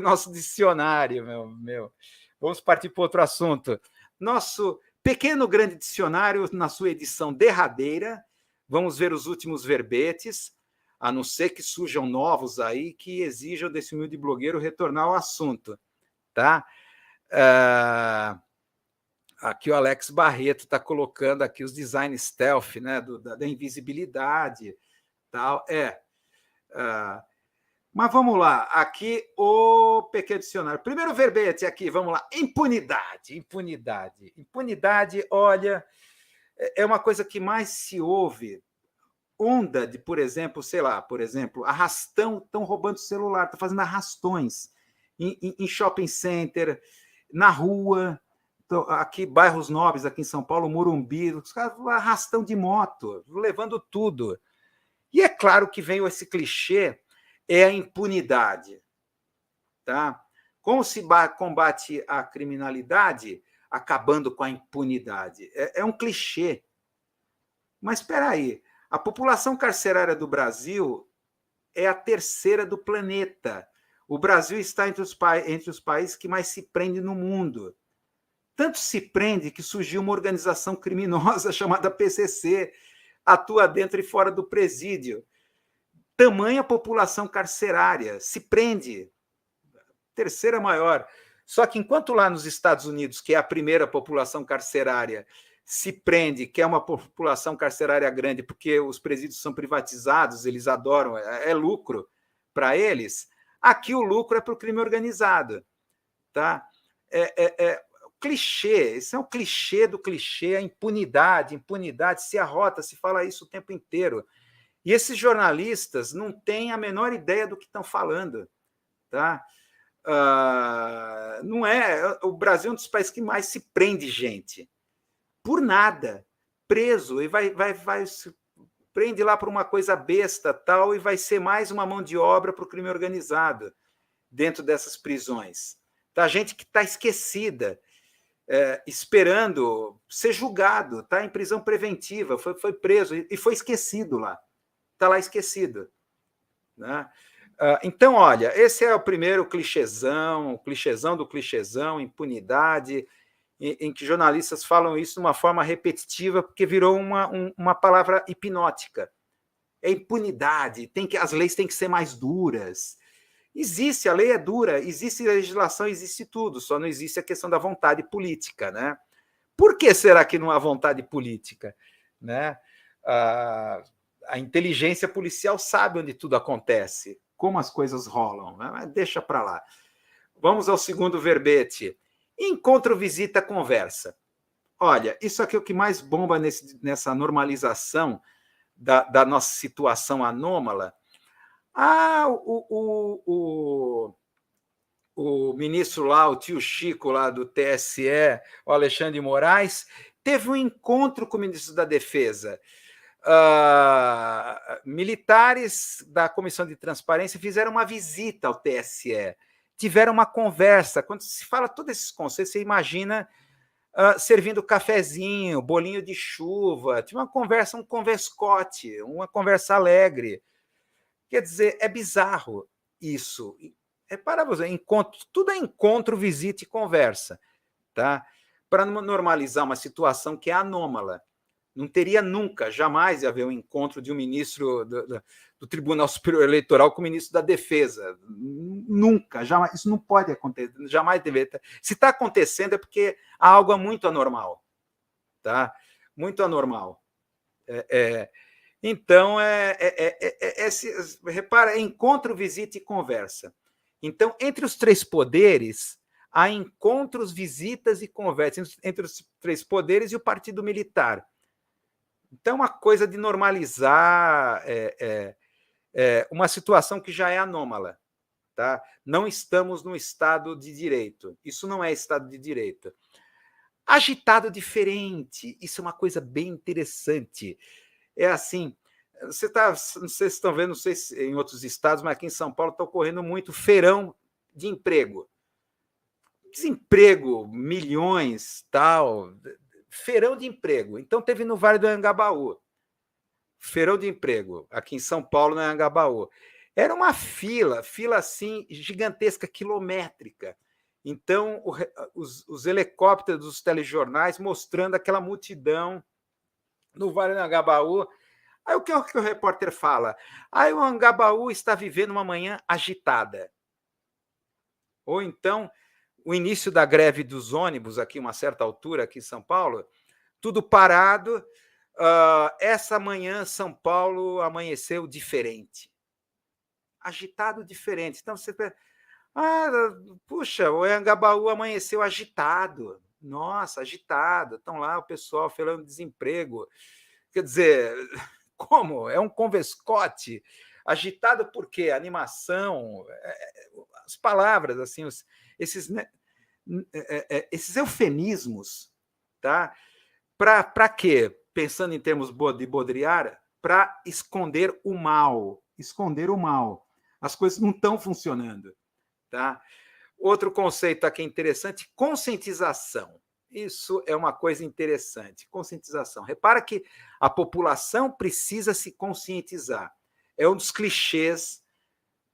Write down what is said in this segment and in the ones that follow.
nosso dicionário, meu. Vamos partir para outro assunto. Nosso pequeno grande dicionário, na sua edição derradeira, vamos ver os últimos verbetes, a não ser que surjam novos aí que exijam desse humilde blogueiro retornar ao assunto, tá? Aqui o Alex Barreto está colocando aqui os design stealth, né, da invisibilidade, tal. Mas vamos lá, aqui o pequeno dicionário. Primeiro verbete aqui, vamos lá. Impunidade. Impunidade, olha, é uma coisa que mais se ouve. Onda de, por exemplo, arrastão, estão roubando celular, estão fazendo arrastões em shopping center, na rua, aqui, bairros nobres, aqui em São Paulo, Morumbi, os caras arrastão de moto, levando tudo. E é claro que veio esse clichê, é a impunidade. Tá? Como se combate a criminalidade? Acabando com a impunidade. É um clichê. Mas espera aí, a população carcerária do Brasil é a terceira do planeta. O Brasil está entre os países que mais se prende no mundo. Tanto se prende que surgiu uma organização criminosa chamada PCC, atua dentro e fora do presídio. Tamanha população carcerária, se prende. Terceira maior. Só que enquanto lá nos Estados Unidos, que é a primeira população carcerária, se prende, que é uma população carcerária grande, porque os presídios são privatizados, eles adoram, é lucro para eles, aqui o lucro é para o crime organizado. Tá? Clichê, isso é um clichê do clichê, a impunidade se arrota, se fala isso o tempo inteiro. E esses jornalistas não têm a menor ideia do que estão falando. Tá? Não é. O Brasil é um dos países que mais se prende gente. Por nada. Preso. E vai se prende lá por uma coisa besta tal, e vai ser mais uma mão de obra para o crime organizado dentro dessas prisões. Tá? Gente que está esquecida. Esperando ser julgado, está em prisão preventiva, foi preso e foi esquecido lá. Está lá esquecido. Né? Então, olha, esse é o primeiro clichêzão, o clichêzão do clichêzão, impunidade, em que jornalistas falam isso de uma forma repetitiva, porque virou uma palavra hipnótica. É impunidade, as leis têm que ser mais duras. Existe, a lei é dura, existe legislação, existe tudo, só não existe a questão da vontade política. Né? Por que será que não há vontade política? Né? A inteligência policial sabe onde tudo acontece, como as coisas rolam, né? Mas deixa para lá. Vamos ao segundo verbete. Encontro, visita, conversa. Olha, isso aqui é o que mais bomba nessa normalização da nossa situação anômala. O ministro lá, o tio Chico lá do TSE, o Alexandre de Moraes, teve um encontro com o ministro da Defesa. Militares da Comissão de Transparência fizeram uma visita ao TSE, tiveram uma conversa. Quando se fala todos esses conceitos, você imagina servindo cafezinho, bolinho de chuva, tinha uma conversa, um converscote, uma conversa alegre. Quer dizer, é bizarro isso. Para você, tudo é encontro, visita e conversa. Tá? Para normalizar uma situação que é anômala. Não teria nunca, jamais haver um encontro de um ministro do Tribunal Superior Eleitoral com o ministro da Defesa. Nunca, jamais. Isso não pode acontecer, jamais deveria. Se está acontecendo é porque há algo muito anormal. Tá? Muito anormal. Então, repara, encontro, visita e conversa. Então, entre os três poderes, há encontros, visitas e conversas entre os três poderes e o partido militar. Então, uma coisa de normalizar uma situação que já é anômala. Tá? Não estamos no Estado de Direito. Isso não é Estado de Direito. Agitado diferente. Isso é uma coisa bem interessante. É assim, não sei se vocês estão vendo, não sei se em outros estados, mas aqui em São Paulo está ocorrendo muito feirão de emprego. Desemprego, milhões, tal... Feirão de emprego. Então, teve no Vale do Anhangabaú. Feirão de emprego, aqui em São Paulo, no Anhangabaú. Era uma fila assim, gigantesca, quilométrica. Então, os helicópteros dos telejornais mostrando aquela multidão no Vale do Anhangabaú. Aí o que o repórter fala? Aí o Anhangabaú está vivendo uma manhã agitada. Ou então, o início da greve dos ônibus, aqui, uma certa altura, aqui em São Paulo, tudo parado. Essa manhã, São Paulo amanheceu diferente. Agitado diferente. Então, você pensa, puxa, o Anhangabaú amanheceu agitado. Nossa, agitado. Estão lá o pessoal falando de desemprego. Quer dizer, como? É um convescote. Agitado por quê? Animação, as palavras, assim, esses eufemismos, tá? Para quê? Pensando em termos de Baudrillard, para esconder o mal. Esconder o mal. As coisas não estão funcionando. Tá? Outro conceito aqui interessante, conscientização. Isso é uma coisa interessante, conscientização. Repara que a população precisa se conscientizar. É um dos clichês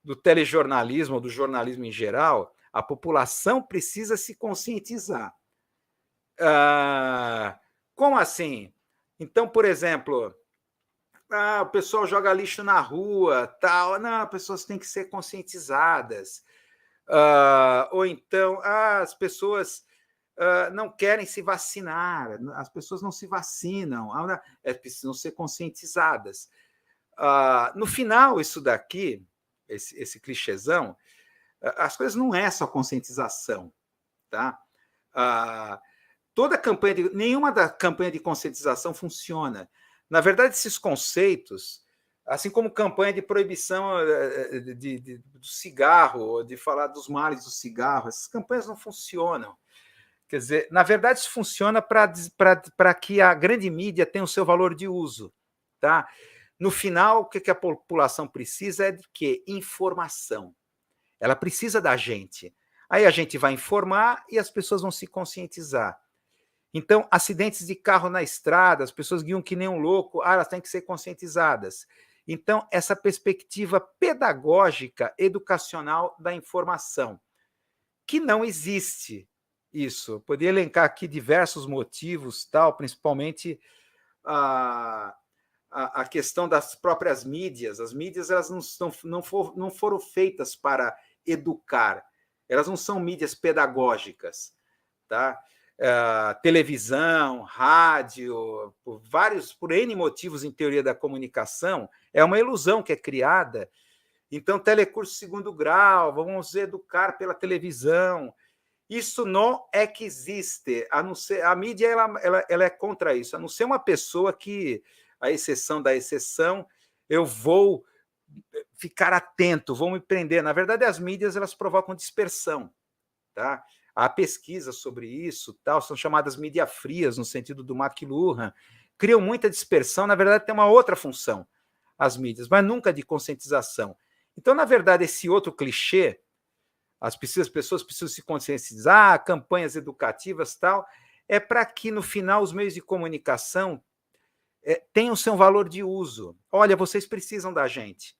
do telejornalismo, ou do jornalismo em geral. A população precisa se conscientizar. Como assim? Então, por exemplo, o pessoal joga lixo na rua, tal. Não, as pessoas têm que ser conscientizadas. Ou então, as pessoas não querem se vacinar, as pessoas não se vacinam, precisam ser conscientizadas. No final, isso daqui, esse clichêzão, as coisas não é só conscientização, tá? Toda campanha, nenhuma da campanha de conscientização funciona. Na verdade, esses conceitos, assim como campanha de proibição do cigarro, de falar dos males do cigarro, essas campanhas não funcionam. Quer dizer, na verdade, isso funciona para que a grande mídia tenha o seu valor de uso. Tá? No final, o que a população precisa é de quê? Informação. Ela precisa da gente. Aí a gente vai informar e as pessoas vão se conscientizar. Então, acidentes de carro na estrada, as pessoas guiam que nem um louco, elas têm que ser conscientizadas. Então, essa perspectiva pedagógica, educacional da informação, que não existe isso. Eu poderia elencar aqui diversos motivos, tal, principalmente a questão das próprias mídias. As mídias elas não foram feitas para educar, elas não são mídias pedagógicas, tá? Televisão, rádio, por N motivos em teoria da comunicação, é uma ilusão que é criada. Então, telecurso segundo grau, vamos educar pela televisão. Isso não é que existe. A não ser, a mídia ela é contra isso, a não ser uma pessoa que, a exceção da exceção, eu vou ficar atento, vou me prender. Na verdade, as mídias elas provocam dispersão, tá? Há pesquisa sobre isso, tal, são chamadas mídias frias, no sentido do McLuhan, criam muita dispersão, na verdade tem uma outra função, as mídias, mas nunca de conscientização. Então, na verdade, esse outro clichê, as pessoas precisam se conscientizar, campanhas educativas, tal, é para que, no final, os meios de comunicação tenham seu valor de uso. Olha, vocês precisam da gente.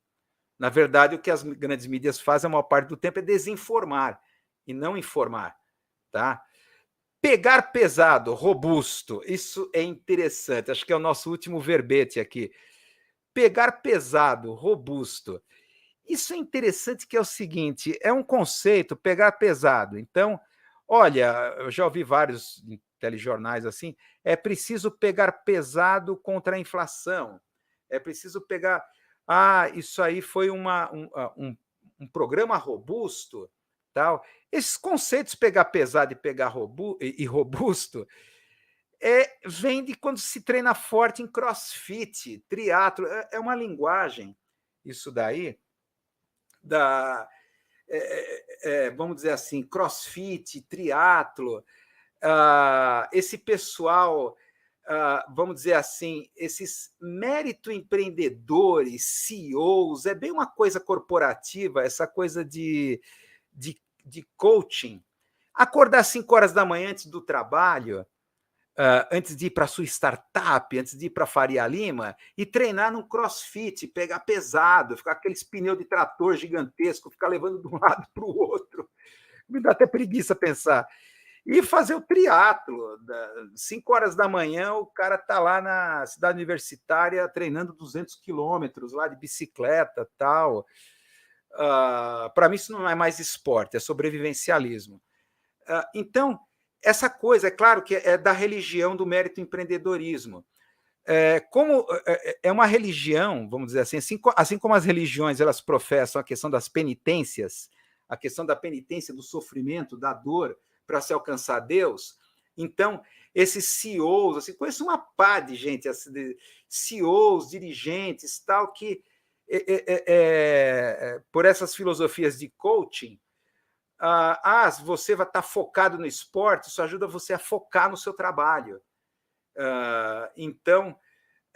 Na verdade, o que as grandes mídias fazem a maior parte do tempo é desinformar e não informar. Tá? Pegar pesado, robusto, isso é interessante, acho que é o nosso último verbete aqui. Pegar pesado, robusto. Isso é interessante, que é o seguinte, é um conceito, pegar pesado. Então, olha, eu já ouvi vários telejornais assim, é preciso pegar pesado contra a inflação, é preciso pegar... isso aí foi um programa robusto, tal. Esses conceitos, pegar pesado e robusto, vem de quando se treina forte em crossfit, triatlo, é uma linguagem, isso daí, vamos dizer assim, crossfit, triatlo, esse pessoal, vamos dizer assim, esses mérito empreendedores, CEOs, é bem uma coisa corporativa, essa coisa de coaching. Acordar às 5 horas da manhã antes do trabalho, antes de ir para a sua startup, antes de ir para a Faria Lima, e treinar num crossfit, pegar pesado, ficar aqueles pneus de trator gigantesco, ficar levando de um lado para o outro. Me dá até preguiça pensar. E fazer o triatlo. 5 horas da manhã, o cara está lá na cidade universitária treinando 200 quilômetros lá de bicicleta tal. Para mim, isso não é mais esporte, é sobrevivencialismo. Então, essa coisa, é claro que é da religião do mérito empreendedorismo. Como é uma religião, vamos dizer assim como as religiões elas professam a questão das penitências, a questão da penitência, do sofrimento, da dor, para se alcançar Deus. Então, esses CEOs, assim, conheço uma pá de gente, assim, de CEOs, dirigentes, tal, que por essas filosofias de coaching, você vai estar focado no esporte, isso ajuda você a focar no seu trabalho. Então,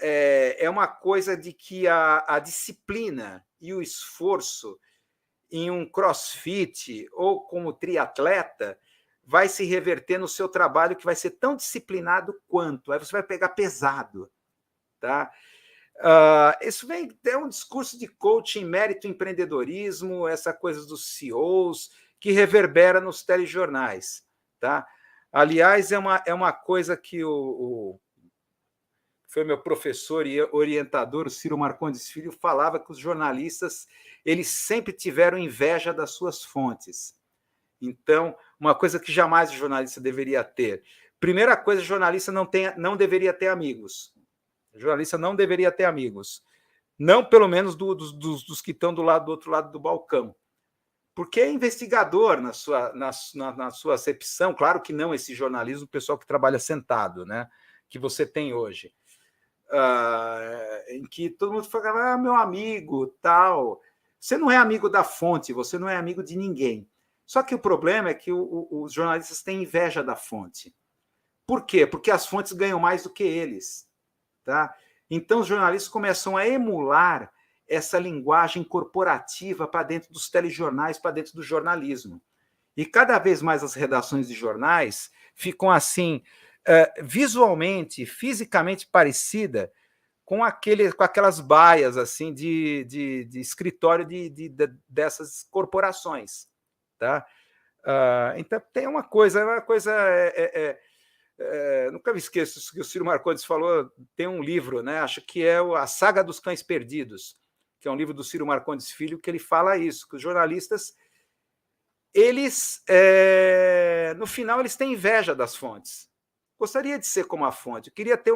é uma coisa de que a disciplina e o esforço em um crossfit ou como triatleta vai se reverter no seu trabalho, que vai ser tão disciplinado quanto. Aí você vai pegar pesado. Tá? Isso é um discurso de coaching, mérito, empreendedorismo, essa coisa dos CEOs, que reverbera nos telejornais. Tá? Aliás, é uma coisa que foi meu professor e orientador, o Ciro Marcondes Filho, falava que os jornalistas eles sempre tiveram inveja das suas fontes. Então, uma coisa que jamais o jornalista deveria ter. Primeira coisa, o jornalista não deveria ter amigos. O jornalista não deveria ter amigos. Não, pelo menos, dos que estão do outro lado do balcão. Porque é investigador na sua acepção, claro que não esse jornalismo, o pessoal que trabalha sentado, né, que você tem hoje. Em que todo mundo fala, meu amigo, tal. Você não é amigo da fonte, você não é amigo de ninguém. Só que o problema é que os jornalistas têm inveja da fonte. Por quê? Porque as fontes ganham mais do que eles. Tá? Então, os jornalistas começam a emular essa linguagem corporativa para dentro dos telejornais, para dentro do jornalismo. E cada vez mais as redações de jornais ficam assim, visualmente, fisicamente parecida com aquelas baias assim de escritório dessas corporações. Tá? Então, tem uma coisa nunca me esqueço isso que o Ciro Marcondes falou, tem um livro, né, acho que é A Saga dos Cães Perdidos, que é um livro do Ciro Marcondes Filho, que ele fala isso, que os jornalistas, eles, no final, eles têm inveja das fontes. Gostaria de ser como a fonte, eu queria ter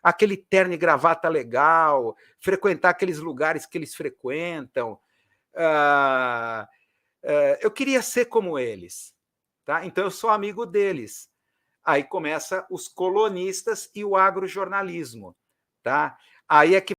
aquele terno e gravata legal, frequentar aqueles lugares que eles frequentam, eu queria ser como eles. Tá? Então, eu sou amigo deles. Aí começa os colunistas e o agrojornalismo. Tá? Aí é que